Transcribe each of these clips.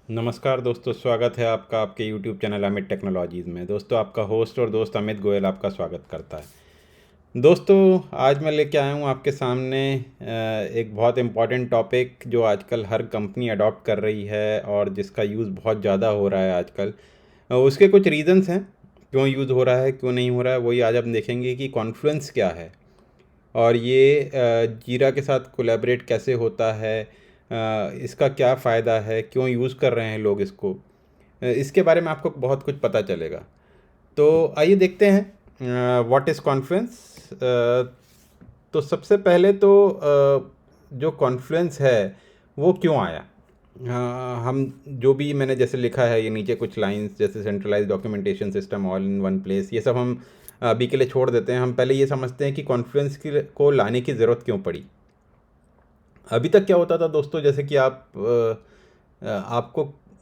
नमस्कार दोस्तों, स्वागत है आपका आपके YouTube चैनल अमित टेक्नोलॉजीज़ में। दोस्तों, आपका होस्ट और दोस्त अमित गोयल आपका स्वागत करता है। दोस्तों, आज मैं लेके आया हूँ आपके सामने एक बहुत इम्पॉर्टेंट टॉपिक जो आजकल हर कंपनी अडॉप्ट कर रही है और जिसका यूज़ बहुत ज़्यादा हो रहा है आजकल। उसके कुछ रीज़न्स हैं, क्यों यूज़ हो रहा है, क्यों नहीं हो रहा है, वही आज हम देखेंगे कि कॉन्फ्लुएंस क्या है और ये जीरा के साथ कोलैबोरेट कैसे होता है। इसका क्या फ़ायदा है, क्यों यूज़ कर रहे हैं लोग इसको। इसके बारे में आपको बहुत कुछ पता चलेगा। तो आइए देखते हैं व्हाट इज़ कॉन्फ्लुएंस। तो सबसे पहले तो जो कॉन्फ्लुएंस है वो क्यों आया। हम जो भी मैंने जैसे लिखा है ये नीचे कुछ लाइंस, जैसे centralise documentation system all in one place, ये सब हम अभी के लिए छोड़ देते हैं। हम पहले ये समझते हैं कि कॉन्फ्लुएंस को लाने की ज़रूरत क्यों पड़ी। अभी तक क्या होता था दोस्तों, जैसे कि आपको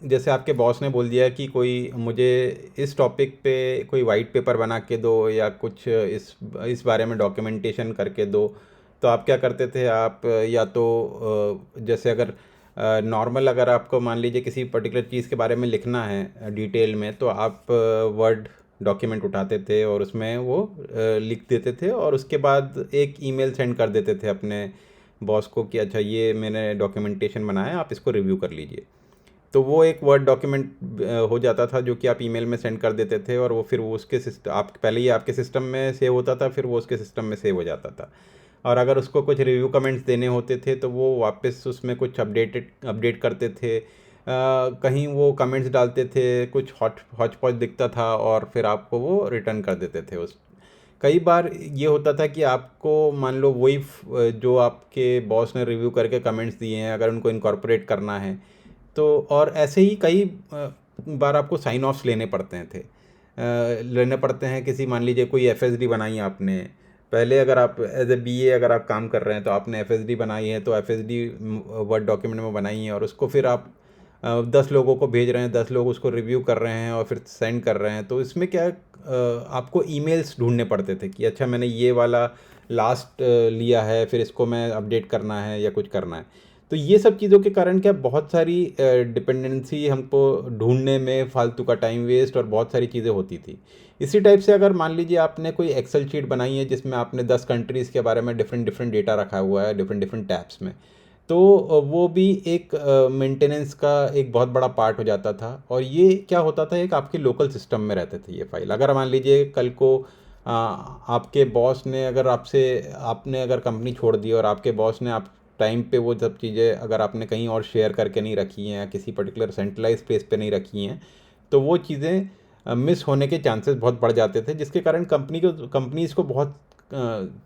जैसे आपके बॉस ने बोल दिया कि कोई मुझे इस टॉपिक पे कोई वाइट पेपर बना के दो या कुछ इस बारे में डॉक्यूमेंटेशन करके दो। तो आप क्या करते थे, आप या तो जैसे अगर नॉर्मल अगर आपको मान लीजिए किसी पर्टिकुलर चीज़ के बारे में लिखना है डिटेल में, तो आप वर्ड डॉक्यूमेंट उठाते थे और उसमें वो लिख देते थे और उसके बाद एक ईमेल सेंड कर देते थे अपने बॉस को कि अच्छा ये मैंने डॉक्यूमेंटेशन बनाया है, आप इसको रिव्यू कर लीजिए। तो वो एक वर्ड डॉक्यूमेंट हो जाता था जो कि आप ईमेल में सेंड कर देते थे और वो फिर वो उसके सिस्टम, आप पहले ही आपके सिस्टम में सेव होता था, फिर वो उसके सिस्टम में सेव हो जाता था। और अगर उसको कुछ रिव्यू कमेंट्स देने होते थे तो वो वापस उसमें कुछ अपडेट करते थे। कहीं वो कमेंट्स डालते थे, कुछ हॉच पॉच दिखता था और फिर आपको वो रिटर्न कर देते थे उस। कई बार ये होता था कि आपको मान लो वही जो आपके बॉस ने रिव्यू करके कमेंट्स दिए हैं, अगर उनको इनकॉर्पोरेट करना है तो, और ऐसे ही कई बार आपको साइन ऑफ्स लेने पड़ते थे। लेने पड़ते हैं किसी, मान लीजिए कोई एफएसडी बनाई आपने पहले, अगर आप एज ए बीए अगर आप काम कर रहे हैं तो आपने एफएसडी बनाई है, तो एफएसडी वर्ड डॉक्यूमेंट में बनाई है और उसको फिर आप 10 लोगों को भेज रहे हैं, 10 लोग उसको रिव्यू कर रहे हैं और फिर सेंड कर रहे हैं। तो इसमें क्या है, आपको ईमेल्स ढूंढने पड़ते थे कि अच्छा मैंने ये वाला लास्ट लिया है, फिर इसको मैं अपडेट करना है या कुछ करना है। तो ये सब चीज़ों के कारण क्या बहुत सारी डिपेंडेंसी हमको ढूंढने में फालतू का टाइम वेस्ट और बहुत सारी चीज़ें होती थी। इसी टाइप से अगर मान लीजिए आपने कोई एक्सेल शीट बनाई है जिसमें आपने 10 कंट्रीज़ के बारे में डिफरेंट डिफरेंट डेटा रखा हुआ है डिफरेंट डिफरेंट टैब्स में, तो वो भी एक मेंटेनेंस का एक बहुत बड़ा पार्ट हो जाता था। और ये क्या होता था, एक आपके लोकल सिस्टम में रहते थे ये फाइल। अगर मान लीजिए कल को आपके बॉस ने अगर आपने अगर कंपनी छोड़ दी और आपके बॉस ने आप टाइम पे वो सब चीज़ें अगर आपने कहीं और शेयर करके नहीं रखी हैं या किसी पर्टिकुलर सेंट्रलाइज प्लेस पे नहीं रखी हैं, तो वो चीज़ें मिस होने के चांसेस बहुत बढ़ जाते थे, जिसके कारण कंपनीज़ को बहुत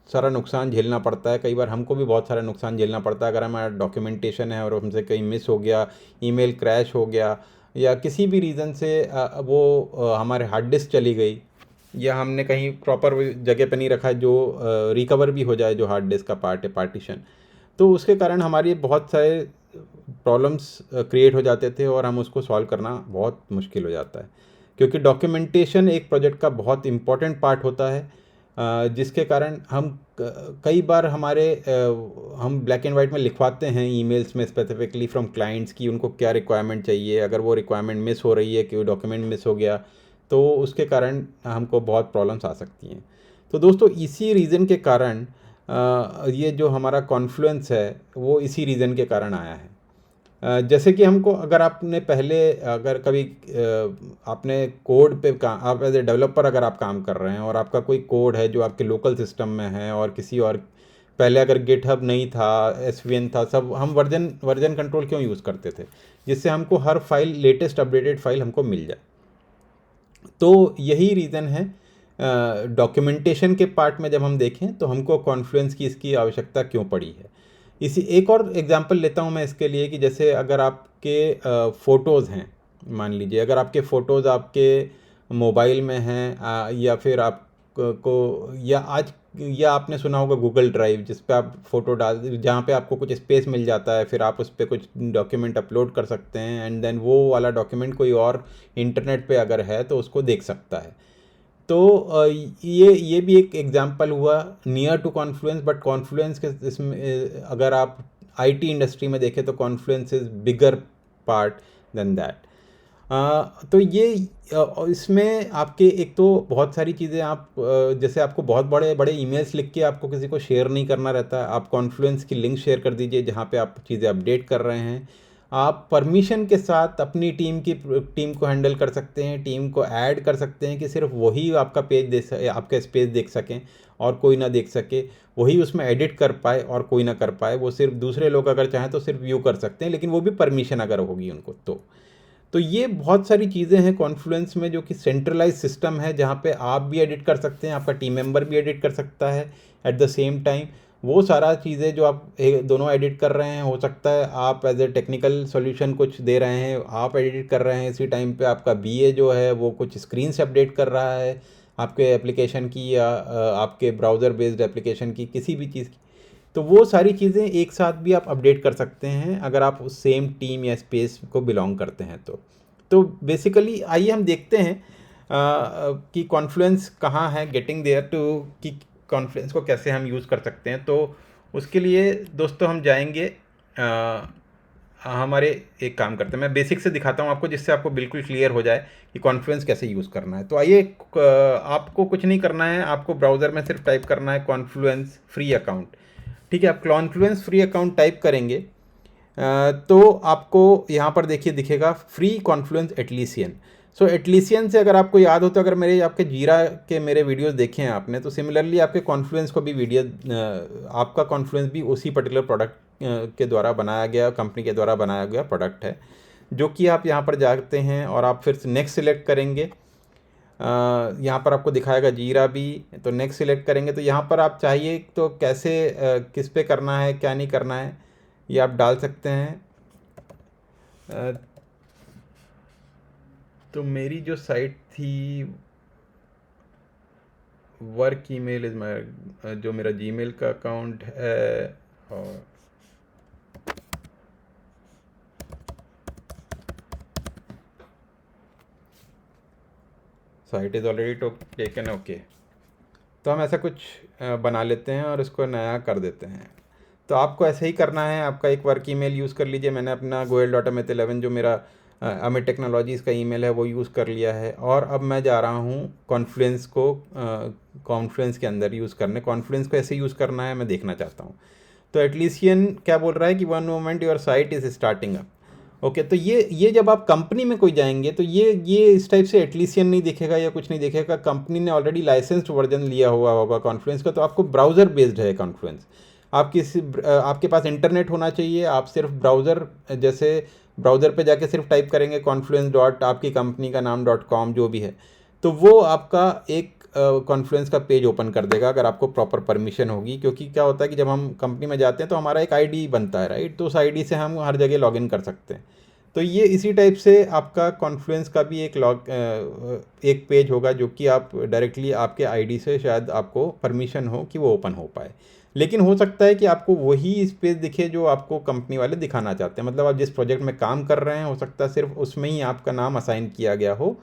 सारा नुकसान झेलना पड़ता है। कई बार हमको भी बहुत सारा नुकसान झेलना पड़ता है अगर हमारा डॉक्यूमेंटेशन है और हमसे कहीं मिस हो गया, ईमेल क्रैश हो गया या किसी भी रीज़न से वो हमारे हार्ड डिस्क चली गई या हमने कहीं प्रॉपर जगह पे नहीं रखा है जो रिकवर भी हो जाए, जो हार्ड डिस्क का पार्ट है पार्टीशन। तो उसके कारण हमारी बहुत सारे प्रॉब्लम्स क्रिएट हो जाते थे और हम उसको सॉल्व करना बहुत मुश्किल हो जाता है, क्योंकि डॉक्यूमेंटेशन एक प्रोजेक्ट का बहुत इम्पॉर्टेंट पार्ट होता है। जिसके कारण हम कई बार हम ब्लैक एंड वाइट में लिखवाते हैं ईमेल्स में स्पेसिफिकली फ्रॉम क्लाइंट्स की उनको क्या रिक्वायरमेंट चाहिए। अगर वो रिक्वायरमेंट मिस हो रही है कि वो डॉक्यूमेंट मिस हो गया, तो उसके कारण हमको बहुत प्रॉब्लम्स आ सकती हैं। तो दोस्तों, इसी रीज़न के कारण ये जो हमारा कॉन्फ्लुएंस है वो इसी रीज़न के कारण आया है। जैसे कि हमको, अगर आपने पहले अगर कभी आपने कोड पे आप एज ए डेवलपर अगर आप काम कर रहे हैं और आपका कोई कोड है जो आपके लोकल सिस्टम में है और किसी और, पहले अगर गिटहब नहीं था, एसवीएन था, सब हम वर्जन वर्जन कंट्रोल क्यों यूज़ करते थे, जिससे हमको हर फाइल लेटेस्ट अपडेटेड फाइल हमको मिल जाए। तो यही रीज़न है। डॉक्यूमेंटेशन के पार्ट में जब हम देखें तो हमको कॉन्फ्लुएंस की इसकी आवश्यकता क्यों पड़ी है। इसी एक और एग्जांपल लेता हूँ मैं इसके लिए कि जैसे अगर आपके फ़ोटोज़ हैं, मान लीजिए अगर आपके फ़ोटोज़ आपके मोबाइल में हैं, या फिर आप को या आपने सुना होगा गूगल ड्राइव, जिस पे आप फ़ोटो डाल, जहाँ पे आपको कुछ स्पेस मिल जाता है, फिर आप उस पर कुछ डॉक्यूमेंट अपलोड कर सकते हैं एंड देन वो वाला डॉक्यूमेंट कोई और इंटरनेट पे अगर है तो उसको देख सकता है। तो ये भी एक एग्जांपल हुआ near to Confluence. But Confluence के इसमें अगर आप आईटी इंडस्ट्री में देखें तो Confluence is bigger part than that. तो ये इसमें आपके एक तो बहुत सारी चीज़ें आप जैसे आपको बहुत बड़े बड़े ईमेल्स लिख के आपको किसी को शेयर नहीं करना रहता है। आप कॉन्फ्लुएंस की लिंक शेयर कर दीजिए जहाँ पे आप चीज़ें अपडेट कर रहे हैं। आप परमिशन के साथ अपनी टीम को हैंडल कर सकते हैं, टीम को ऐड कर सकते हैं कि सिर्फ वही आपका आपका स्पेस देख सकें और कोई ना देख सके, वही उसमें एडिट कर पाए और कोई ना कर पाए। वो सिर्फ दूसरे लोग अगर चाहें तो सिर्फ व्यू कर सकते हैं, लेकिन वो भी परमिशन अगर होगी उनको तो ये बहुत सारी चीज़ें हैं कॉन्फ्लुएंस में जो कि सेंट्रलाइज सिस्टम है, जहाँ पे आप भी एडिट कर सकते हैं, आपका टीम मेंबर भी एडिट कर सकता है एट द सेम टाइम। वो सारा चीज़ें जो आप दोनों एडिट कर रहे हैं, हो सकता है आप एज ए टेक्निकल सॉल्यूशन कुछ दे रहे हैं, आप एडिट कर रहे हैं, इसी टाइम पे आपका बीए जो है वो कुछ स्क्रीन से अपडेट कर रहा है आपके एप्लीकेशन की या आपके ब्राउज़र बेस्ड एप्लीकेशन की किसी भी चीज़ की। तो वो सारी चीज़ें एक साथ भी आप अपडेट कर सकते हैं अगर आप उस सेम टीम या स्पेस को बिलोंग करते हैं तो बेसिकली आइए हम देखते हैं कि कॉन्फ्लुएंस कहाँ है, गेटिंग देयर टू, कि कॉन्फ्लुएंस को कैसे हम यूज़ कर सकते हैं। तो उसके लिए दोस्तों हम जाएंगे हमारे, एक काम करते हैं, मैं बेसिक से दिखाता हूँ आपको जिससे आपको बिल्कुल क्लियर हो जाए कि कॉन्फ्लुएंस कैसे यूज़ करना है। तो आइए, आपको कुछ नहीं करना है, आपको ब्राउज़र में सिर्फ टाइप करना है कॉन्फ्लुएंस फ्री अकाउंट। ठीक है, आप कॉन्फ्लुएंस फ्री अकाउंट टाइप करेंगे तो आपको यहाँ पर देखिए दिखेगा फ्री कॉन्फ्लुएंस एटलीसियन। सो एटलीसियन से अगर आपको याद हो तो अगर आपके जीरा के मेरे वीडियोस देखे हैं आपने, तो सिमिलरली आपके कॉन्फ्लुएंस को भी आपका कॉन्फ्लुएंस भी उसी पर्टिकुलर प्रोडक्ट के द्वारा बनाया गया, कंपनी के द्वारा बनाया गया प्रोडक्ट है, जो कि आप यहाँ पर जाते हैं और आप फिर नेक्स्ट सिलेक्ट करेंगे। यहाँ पर आपको दिखाएगा जीरा भी, तो नेक्स्ट सिलेक्ट करेंगे तो यहाँ पर आप चाहिए तो कैसे किस पे करना है क्या नहीं करना है ये आप डाल सकते हैं। तो मेरी जो साइट थी वर्क ईमेल इज माय, जो मेरा जीमेल का अकाउंट है, और site is already taken, okay. तो हम ऐसा कुछ बना लेते हैं और इसको नया कर देते हैं। तो आपको ऐसे ही करना है, आपका एक वर्क ईमेल यूज़ कर लीजिए। मैंने अपना goel.amit11 जो मेरा अमित टेक्नोलॉजीज़ का ईमेल है वो यूज़ कर लिया है, और अब मैं जा रहा हूँ कॉन्फ्लुएंस को कॉन्फ्लुएंस के अंदर यूज़ करने। कॉन्फ्लुएंस को ऐसे यूज़ करना है मैं देखना चाहता हूँ। तो एटलीसियन क्या बोल रहा है कि 1 moment your site is starting up. Okay, तो ये जब आप कंपनी में कोई जाएंगे तो ये इस टाइप से एटलीसियन नहीं दिखेगा या कुछ नहीं दिखेगा। कंपनी ने ऑलरेडी लाइसेंस्ड वर्जन लिया हुआ होगा कॉन्फ्लुएंस का, तो आपको ब्राउज़र बेस्ड है कॉन्फ्लुएंस। आपके पास इंटरनेट होना चाहिए, आप सिर्फ ब्राउज़र, जैसे ब्राउज़र पे जाके सिर्फ टाइप करेंगे कॉन्फ्लुएंस डॉट आपकी कंपनी का नाम .com जो भी है, तो वो आपका एक कॉन्फ्लुएंस का पेज ओपन कर देगा अगर आपको प्रॉपर परमिशन होगी। क्योंकि क्या होता है कि जब हम कंपनी में जाते हैं तो हमारा एक आईडी बनता है, राइट, तो उस आईडी से हम हर जगह लॉगिन कर सकते हैं। तो ये इसी टाइप से आपका कॉन्फ्लुएंस का भी एक पेज होगा जो कि आप डायरेक्टली आपके आईडी से शायद आपको परमिशन हो कि वो ओपन हो पाए। लेकिन हो सकता है कि आपको वही स्पेस दिखे जो आपको कंपनी वाले दिखाना चाहते हैं। मतलब आप जिस प्रोजेक्ट में काम कर रहे हैं हो सकता है सिर्फ उसमें ही आपका नाम असाइन किया गया हो,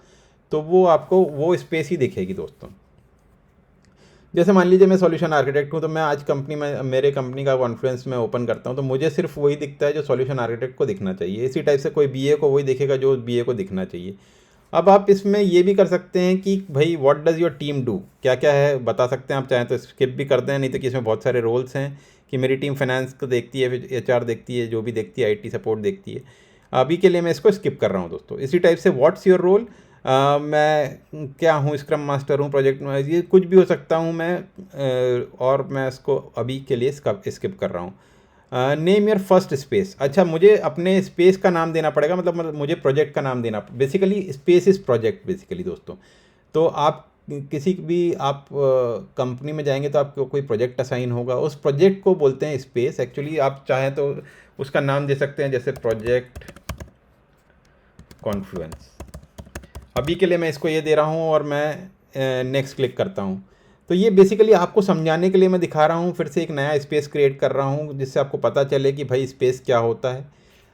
तो वो आपको वो स्पेस ही दिखेगी दोस्तों। जैसे मान लीजिए मैं सॉल्यूशन आर्किटेक्ट हूँ, तो मैं आज कंपनी में मेरे कंपनी का कॉन्फ्लुएंस में ओपन करता हूँ तो मुझे सिर्फ वही दिखता है जो सॉल्यूशन आर्किटेक्ट को दिखना चाहिए। इसी टाइप से कोई बीए को वही दिखेगा जो बीए को दिखना चाहिए। अब आप इसमें ये भी कर सकते हैं कि भाई what does your team do, क्या क्या है बता सकते हैं। आप चाहें तो स्किप भी कर दें, नहीं तो कि इसमें बहुत सारे रोल्स हैं कि मेरी टीम फाइनेंस को देखती है, फिर एचआर देखती है, जो भी देखती है, आईटी सपोर्ट देखती है। अभी के लिए मैं इसको स्किप कर रहा हूँ दोस्तों। इसी टाइप से व्हाट्स योर रोल, मैं क्या हूँ, स्क्रम मास्टर हूँ, प्रोजेक्ट में, ये कुछ भी हो सकता हूँ मैं, और मैं इसको अभी के लिए स्किप कर रहा हूँ। नेम योर फर्स्ट स्पेस, अच्छा मुझे अपने स्पेस का नाम देना पड़ेगा, मतलब मुझे प्रोजेक्ट का नाम देना, basically space is project basically दोस्तों। तो आप किसी भी आप कंपनी में जाएंगे तो आपको कोई प्रोजेक्ट असाइन होगा, उस प्रोजेक्ट को बोलते हैं स्पेस। एक्चुअली आप चाहें तो उसका नाम दे सकते हैं, जैसे प्रोजेक्ट कॉन्फ्लुएंस। अभी के लिए मैं इसको ये दे रहा हूँ और मैं नेक्स्ट क्लिक करता हूँ। तो ये बेसिकली आपको समझाने के लिए मैं दिखा रहा हूँ, फिर से एक नया स्पेस क्रिएट कर रहा हूँ जिससे आपको पता चले कि भाई स्पेस क्या होता है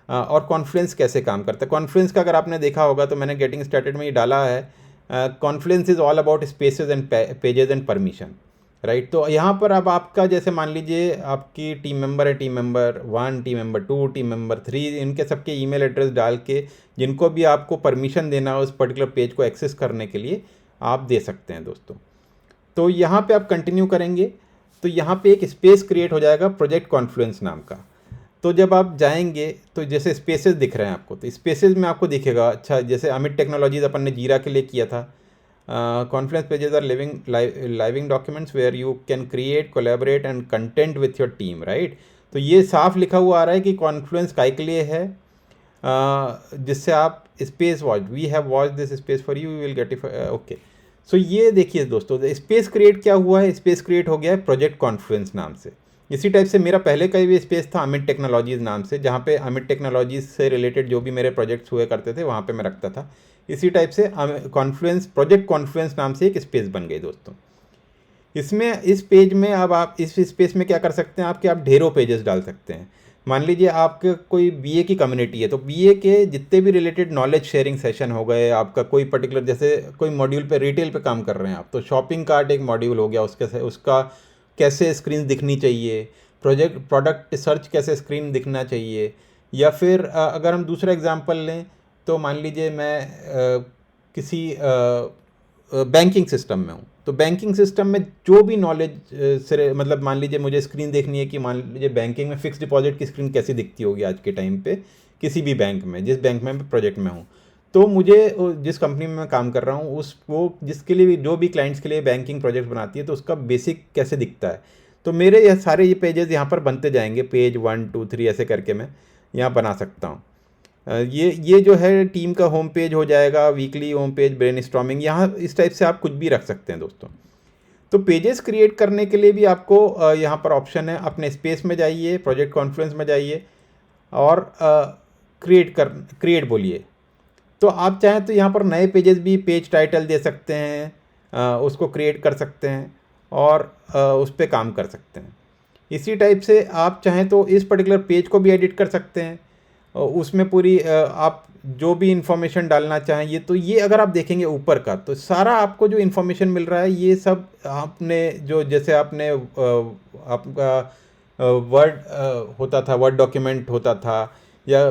और कॉन्फ्लुएंस कैसे काम करता है। कॉन्फ्लुएंस का अगर आपने देखा होगा तो मैंने गेटिंग स्टार्टेड में ये डाला है, Confluence is all about spaces and pages and permission. Right. तो यहाँ पर अब आपका जैसे मान लीजिए आपकी टीम मेंबर है, team member 1, team member 2, team member 3, इनके सबके ईमेल एड्रेस डाल के जिनको भी आपको परमिशन देना हो उस पर्टिकुलर पेज को एक्सेस करने के लिए आप दे सकते हैं दोस्तों। तो यहाँ पे आप कंटिन्यू करेंगे तो यहाँ पे एक स्पेस क्रिएट हो जाएगा प्रोजेक्ट कॉन्फ्लुएंस नाम का। तो जब आप जाएंगे तो जैसे स्पेसेस दिख रहे हैं आपको, तो स्पेसेस में आपको दिखेगा, अच्छा जैसे अमित टेक्नोलॉजीज अपन ने जीरा के लिए किया था, Confluence pages are living documents where you can create, collaborate and content with your team, right. तो ये साफ लिखा हुआ आ रहा है कि कॉन्फ्लुएंस काय के लिए है, जिससे आप space watch, we have watch this space for you will get it, okay. So ये देखिए दोस्तों, स्पेस क्रिएट क्या हुआ है, स्पेस क्रिएट हो गया है प्रोजेक्ट कॉन्फ्लुएंस नाम से। इसी टाइप से मेरा पहले का भी स्पेस था अमित टेक्नोलॉजीज़ नाम से, जहाँ पे अमित टेक्नोलॉजीज़ से रिलेटेड जो भी मेरे प्रोजेक्ट्स हुए करते थे वहाँ पे मैं रखता था। इसी टाइप से कॉन्फ्लुएंस, प्रोजेक्ट कॉन्फ्लुएंस नाम से एक स्पेस बन गई दोस्तों। इसमें इस पेज में अब आप इस स्पेस में क्या कर सकते हैं, आपके आप ढेरों पेजेस डाल सकते हैं। मान लीजिए आपके कोई बीए की कम्युनिटी है, तो बीए के जितने भी रिलेटेड नॉलेज शेयरिंग सेशन हो गए, आपका कोई पर्टिकुलर जैसे कोई मॉड्यूल पे रिटेल पे काम कर रहे हैं आप, तो शॉपिंग कार्ट एक मॉड्यूल हो गया, उसका कैसे स्क्रीन दिखनी चाहिए, प्रोडक्ट सर्च कैसे स्क्रीन दिखना चाहिए। या फिर अगर हम दूसरा एग्जांपल लें तो मान लीजिए मैं किसी बैंकिंग सिस्टम में हूँ, तो बैंकिंग सिस्टम में जो भी नॉलेज से मतलब मान लीजिए मुझे स्क्रीन देखनी है कि मान लीजिए बैंकिंग में फ़िक्स डिपॉजिट की स्क्रीन कैसी दिखती होगी आज के टाइम पे किसी भी बैंक में, जिस बैंक में मैं प्रोजेक्ट में हूँ। तो मुझे जिस कंपनी में मैं काम कर रहा हूँ उस वो जिसके लिए भी जो भी क्लाइंट्स के लिए बैंकिंग प्रोजेक्ट बनाती है तो उसका बेसिक कैसे दिखता है, तो मेरे यह सारे ये पेजेस यहाँ पर बनते जाएंगे, पेज 1 2 3 ऐसे करके मैं यहाँ बना सकता हूँ। ये जो है टीम का होम पेज हो जाएगा, वीकली होम पेज, ब्रेनस्टॉर्मिंग, यहाँ इस टाइप से आप कुछ भी रख सकते हैं दोस्तों। तो पेजेस क्रिएट करने के लिए भी आपको यहाँ पर ऑप्शन है, अपने स्पेस में जाइए, प्रोजेक्ट कॉन्फ्लुएंस में जाइए और क्रिएट बोलिए। तो आप चाहें तो यहाँ पर नए पेजेस भी पेज टाइटल दे सकते हैं, उसको क्रिएट कर सकते हैं और उस पर काम कर सकते हैं। इसी टाइप से आप चाहें तो इस पर्टिकुलर पेज को भी एडिट कर सकते हैं, उसमें पूरी आप जो भी इंफॉर्मेशन डालना चाहें, ये तो ये अगर आप देखेंगे ऊपर का तो सारा आपको जो इन्फॉर्मेशन मिल रहा है ये सब आपने जो जैसे आपने आपका वर्ड होता था, वर्ड डॉक्यूमेंट होता था, या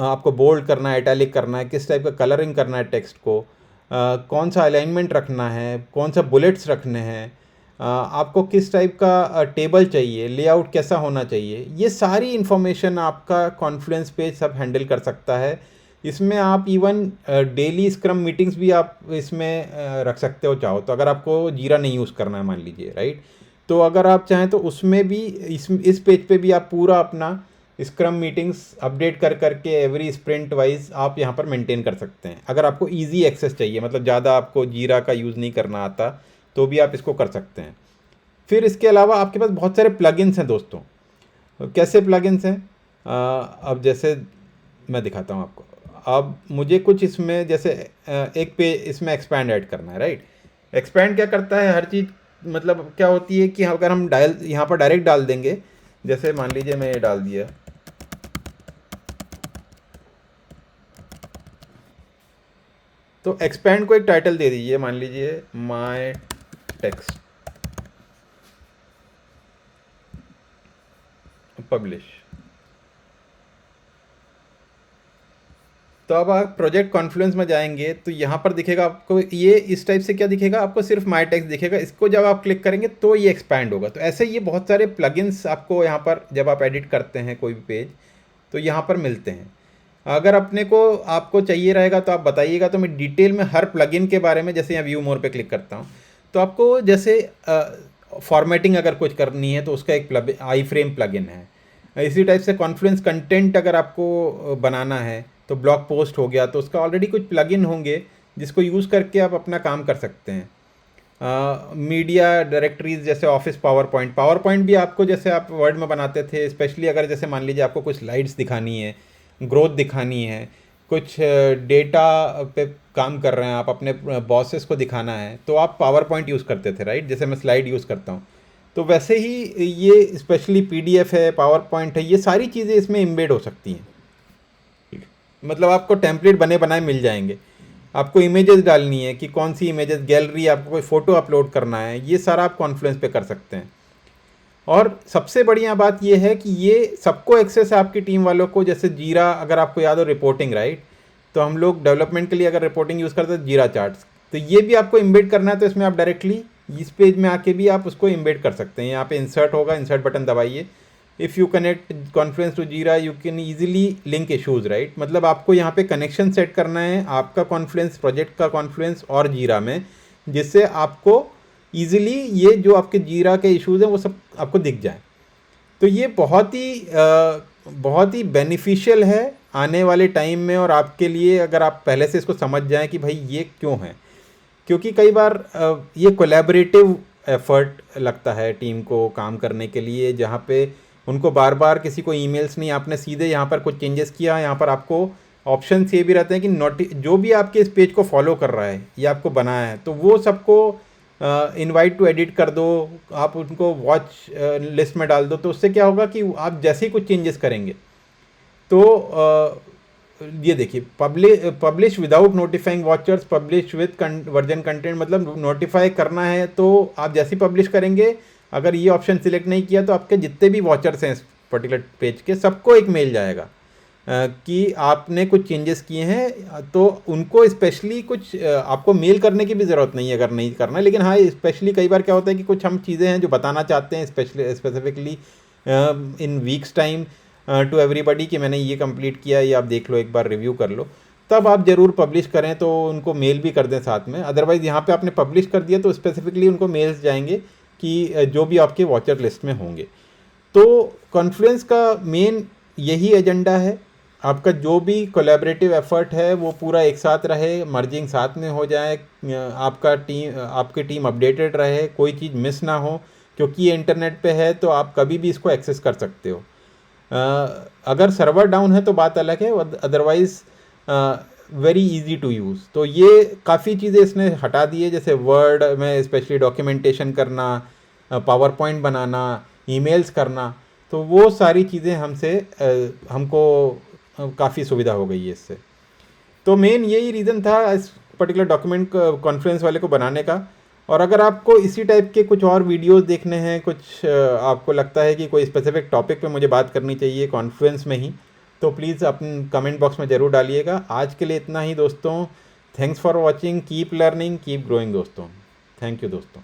आपको बोल्ड करना है, इटैलिक करना है, किस टाइप का कलरिंग करना है टेक्स्ट को, कौन सा अलाइनमेंट रखना है, कौन सा बुलेट्स रखने हैं, आपको किस टाइप का टेबल चाहिए, लेआउट कैसा होना चाहिए, ये सारी इन्फॉर्मेशन आपका कॉन्फ्लुएंस पेज सब हैंडल कर सकता है। इसमें आप इवन डेली स्क्रम मीटिंग्स भी आप इसमें रख सकते हो चाहो तो, अगर आपको जीरा नहीं यूज़ करना है मान लीजिए, राइट। तो अगर आप चाहें तो उसमें भी इस पेज पे भी आप पूरा अपना स्क्रम मीटिंग्स अपडेट कर करके एवरी स्प्रिंट वाइज आप यहाँ पर मेंटेन कर सकते हैं। अगर आपको इजी एक्सेस चाहिए, मतलब ज़्यादा आपको जीरा का यूज़ नहीं करना आता, तो भी आप इसको कर सकते हैं। फिर इसके अलावा आपके पास बहुत सारे प्लगइन्स हैं दोस्तों। कैसे प्लगइन्स हैं, अब जैसे मैं दिखाता हूँ आपको। अब मुझे कुछ इसमें जैसे एक पे इसमें एक्सपैंड ऐड करना है, राइट। एक्सपैंड क्या करता है, हर चीज़ मतलब क्या होती है कि अगर हम यहाँ पर डायरेक्ट डाल देंगे, जैसे मान लीजिए मैं ये डाल दिया, तो एक्सपैंड को एक टाइटल दे दीजिए, मान लीजिए माय टेक्स्ट, पब्लिश। तो अब आप प्रोजेक्ट कॉन्फ्लुएंस में जाएंगे तो यहाँ पर दिखेगा आपको, ये इस टाइप से क्या दिखेगा आपको, सिर्फ माय टेक्स्ट दिखेगा। इसको जब आप क्लिक करेंगे तो ये एक्सपैंड होगा। तो ऐसे ये बहुत सारे प्लगइन्स आपको यहाँ पर जब आप एडिट करते हैं कोई भी पेज तो यहाँ पर मिलते हैं। अगर अपने को आपको चाहिए रहेगा तो आप बताइएगा, तो मैं डिटेल में हर प्लगइन के बारे में, जैसे यहाँ व्यू मोर पे क्लिक करता हूँ तो आपको जैसे फॉर्मेटिंग अगर कुछ करनी है तो उसका एक आई फ्रेम प्लगइन है। इसी टाइप से कॉन्फ्लुएंस कंटेंट अगर आपको बनाना है तो ब्लॉग पोस्ट हो गया, तो उसका ऑलरेडी कुछ प्लगइन होंगे जिसको यूज़ करके आप अपना काम कर सकते हैं। मीडिया डायरेक्टरीज जैसे ऑफिस पावर पॉइंट भी आपको जैसे आप वर्ड में बनाते थे, स्पेशली अगर जैसे मान लीजिए आपको कुछ स्लाइड्स दिखानी है, ग्रोथ दिखानी है, कुछ डेटा पे काम कर रहे हैं आप, अपने बॉसेस को दिखाना है, तो आप पावर पॉइंट यूज़ करते थे, राइट। जैसे मैं स्लाइड यूज़ करता हूँ, तो वैसे ही ये स्पेशली पीडीएफ है, पावर पॉइंट है, ये सारी चीज़ें इसमें इम्बेड हो सकती हैं। मतलब आपको टेम्पलेट बने बनाए मिल जाएंगे। आपको इमेजेस डालनी है कि कौन सी इमेजेस, गैलरी, आपको कोई फ़ोटो अपलोड करना है, ये सारा आप कॉन्फ्लुएंस पे कर सकते हैं। और सबसे बढ़िया बात ये है कि ये सबको एक्सेस है आपकी टीम वालों को। जैसे जीरा, अगर आपको याद हो रिपोर्टिंग, राइट, तो हम लोग डेवलपमेंट के लिए अगर रिपोर्टिंग यूज़ करते हैं जीरा चार्ट्स, तो ये भी आपको इम्बेड करना है, तो इसमें आप डायरेक्टली इस पेज में आके भी आप उसको इम्बेड कर सकते हैं। यहाँ पे इंसर्ट होगा, इंसर्ट बटन दबाइए। If you connect Confluence to Jira you can easily link issues, right, मतलब आपको यहाँ पे कनेक्शन सेट करना है आपका कॉन्फ्लुएंस, प्रोजेक्ट का कॉन्फ्लुएंस और जीरा में, जिससे आपको ईजिली ये जो आपके जीरा के इश्यूज़ हैं वो सब आपको दिख जाए। तो ये बहुत ही बेनिफिशियल है आने वाले टाइम में, और आपके लिए अगर आप पहले से इसको समझ जाएं कि भाई ये क्यों है। क्योंकि कई बार ये कोलैबोरेटिव एफर्ट लगता है टीम को काम करने के लिए, जहाँ पे उनको बार बार किसी को ईमेल्स नहीं, आपने सीधे यहाँ पर कुछ चेंजेस किया, यहाँ पर आपको ऑप्शन ये भी रहते हैं कि जो भी आपके इस पेज को फॉलो कर रहा है या आपको बनाया है, तो वो सबको इनवाइट टू एडिट कर दो, आप उनको वॉच लिस्ट में डाल दो। तो उससे क्या होगा कि आप जैसे ही कुछ चेंजेस करेंगे तो ये देखिए, publish without notifying watchers, publish with version content, मतलब नोटिफाई करना है तो आप जैसे ही पब्लिश करेंगे, अगर ये ऑप्शन सिलेक्ट नहीं किया तो आपके जितने भी वॉचर्स हैं इस पर्टिकुलर पेज के, सबको एक मेल जाएगा कि आपने कुछ चेंजेस किए हैं। तो उनको स्पेशली कुछ आपको मेल करने की भी ज़रूरत नहीं है अगर नहीं करना है। लेकिन हाँ, स्पेशली कई बार क्या होता है कि कुछ हम चीज़ें हैं जो बताना चाहते हैं specifically in weeks time to everybody कि मैंने ये कंप्लीट किया, ये आप देख लो, एक बार रिव्यू कर लो, तब आप ज़रूर पब्लिश करें, तो उनको मेल भी कर दें साथ में। अदरवाइज़ यहाँ पे आपने पब्लिश कर दिया तो स्पेसिफिकली उनको मेल्स जाएंगे कि जो भी आपके वॉचर लिस्ट में होंगे। तो कॉन्फ्लुएंस का मेन यही एजेंडा है, आपका जो भी कोलैबोरेटिव एफर्ट है वो पूरा एक साथ रहे, मर्जिंग साथ में हो जाए, आपकी टीम अपडेटेड रहे, कोई चीज़ मिस ना हो, क्योंकि ये इंटरनेट पे है तो आप कभी भी इसको एक्सेस कर सकते हो। अगर सर्वर डाउन है तो बात अलग है, otherwise very easy to use. तो ये काफ़ी चीज़ें इसने हटा दी है, जैसे वर्ड में स्पेशली डॉक्यूमेंटेशन करना, पावर पॉइंट बनाना, ईमेल्स करना, तो वो सारी चीज़ें हमको काफ़ी सुविधा हो गई है इससे। तो मेन यही रीज़न था इस पर्टिकुलर डॉक्यूमेंट कॉन्फ्रेंस वाले को बनाने का। और अगर आपको इसी टाइप के कुछ और वीडियोस देखने हैं, कुछ आपको लगता है कि कोई स्पेसिफिक टॉपिक पे मुझे बात करनी चाहिए कॉन्फ्रेंस में ही, तो प्लीज़ अपने कमेंट बॉक्स में ज़रूर डालिएगा। आज के लिए इतना ही दोस्तों। Thanks for watching, keep learning, keep growing दोस्तों। थैंक यू दोस्तों।